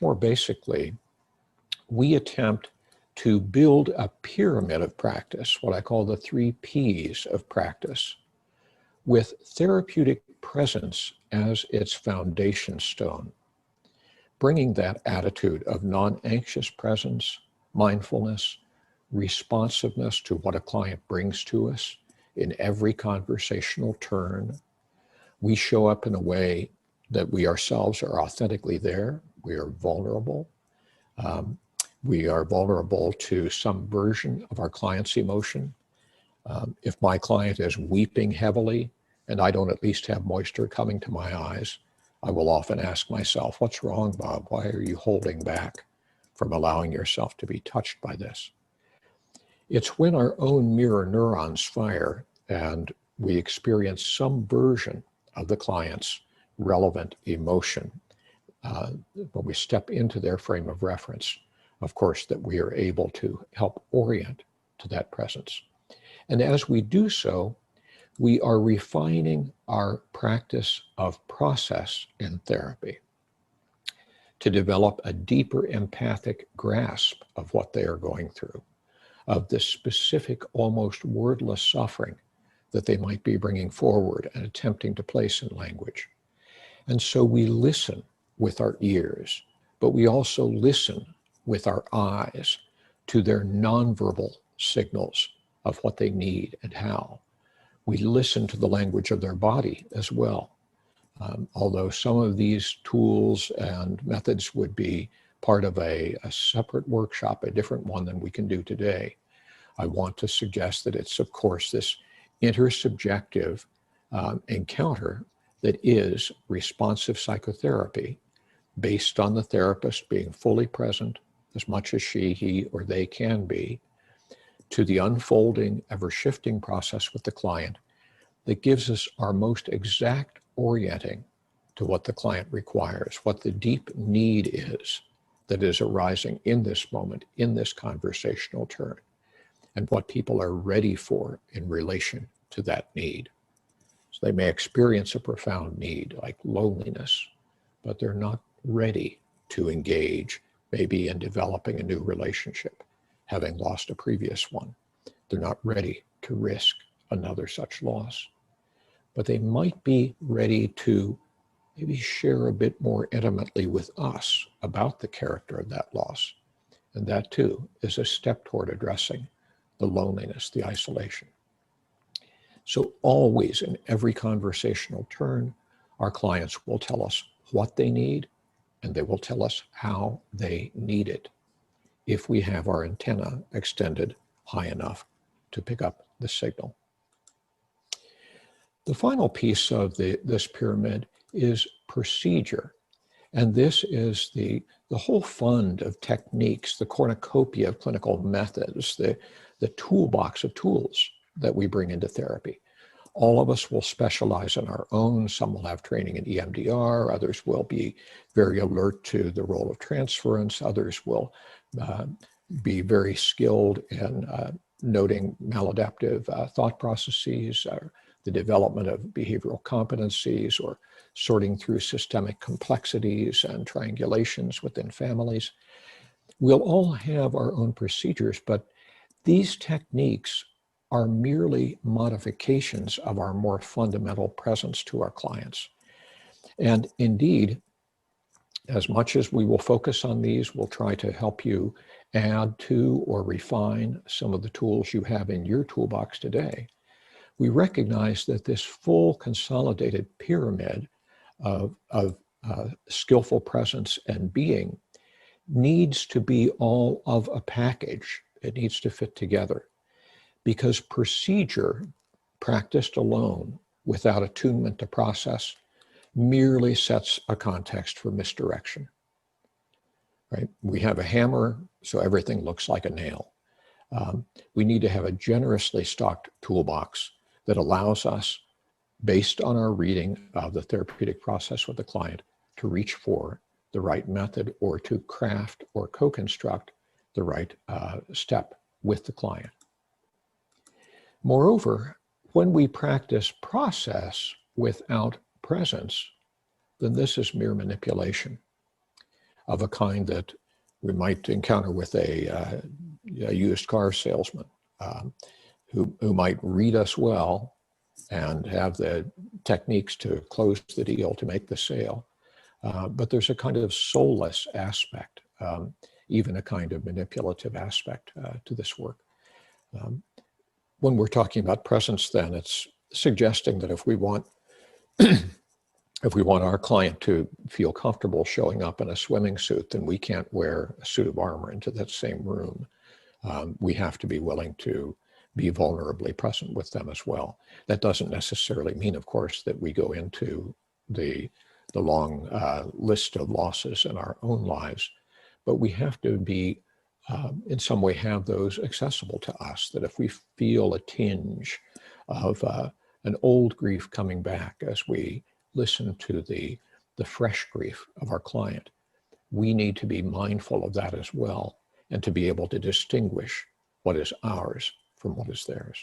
more basically, we attempt to build a pyramid of practice, what I call the 3 Ps of practice, with therapeutic presence as its foundation stone, bringing that attitude of non-anxious presence, mindfulness, responsiveness to what a client brings to us in every conversational turn. We show up in a way that we ourselves are authentically there. We are vulnerable. We are vulnerable to some version of our client's emotion. If my client is weeping heavily and I don't at least have moisture coming to my eyes, I will often ask myself, what's wrong, Bob? Why are you holding back from allowing yourself to be touched by this? It's when our own mirror neurons fire and we experience some version of the client's relevant emotion, when we step into their frame of reference, of course, that we are able to help orient to that presence. And as we do so, we are refining our practice of process in therapy to develop a deeper empathic grasp of what they are going through, of the specific, almost wordless suffering that they might be bringing forward and attempting to place in language. And so we listen with our ears, but we also listen with our eyes to their nonverbal signals of what they need and how. We listen to the language of their body as well. Although some of these tools and methods would be part of a separate workshop, a different one than we can do today, I want to suggest that it's, of course, this intersubjective encounter that is responsive psychotherapy, based on the therapist being fully present as much as she, he, or they can be, to the unfolding, ever-shifting process with the client that gives us our most exact orienting to what the client requires, what the deep need is that is arising in this moment, in this conversational turn, and what people are ready for in relation to that need. So they may experience a profound need like loneliness, but they're not ready to engage maybe in developing a new relationship, having lost a previous one. They're not ready to risk another such loss, but they might be ready to maybe share a bit more intimately with us about the character of that loss. And that too is a step toward addressing the loneliness, the isolation. So always in every conversational turn, our clients will tell us what they need, and they will tell us how they need it if we have our antenna extended high enough to pick up the signal. The final piece of this pyramid is procedure. And this is the whole fund of techniques, the cornucopia of clinical methods, the toolbox of tools that we bring into therapy. All of us will specialize in our own. Some will have training in EMDR. Others will be very alert to the role of transference. Others will be very skilled in noting maladaptive thought processes, the development of behavioral competencies, or sorting through systemic complexities and triangulations within families. We'll all have our own procedures, but these techniques are merely modifications of our more fundamental presence to our clients. And indeed, as much as we will focus on these, we'll try to help you add to or refine some of the tools you have in your toolbox today. We recognize that this full consolidated pyramid of skillful presence and being needs to be all of a package. It needs to fit together, because procedure practiced alone without attunement to process merely sets a context for misdirection. Right? We have a hammer, so everything looks like a nail. We need to have a generously stocked toolbox that allows us, based on our reading of the therapeutic process with the client, to reach for the right method or to craft or co-construct the right step with the client. Moreover, when we practice process without presence, then this is mere manipulation. of a kind that we might encounter with a used car salesman who might read us well and have the techniques to close the deal, to make the sale. But there's a kind of soulless aspect, even a kind of manipulative aspect to this work. When we're talking about presence, then, it's suggesting that if we want our client to feel comfortable showing up in a swimming suit, then we can't wear a suit of armor into that same room. We have to be willing to be vulnerably present with them as well. That doesn't necessarily mean, of course, that we go into the long list of losses in our own lives, but we have to be, in some way, have those accessible to us, that if we feel a tinge of an old grief coming back as we listen to the fresh grief of our client, we need to be mindful of that as well, and to be able to distinguish what is ours from what is theirs.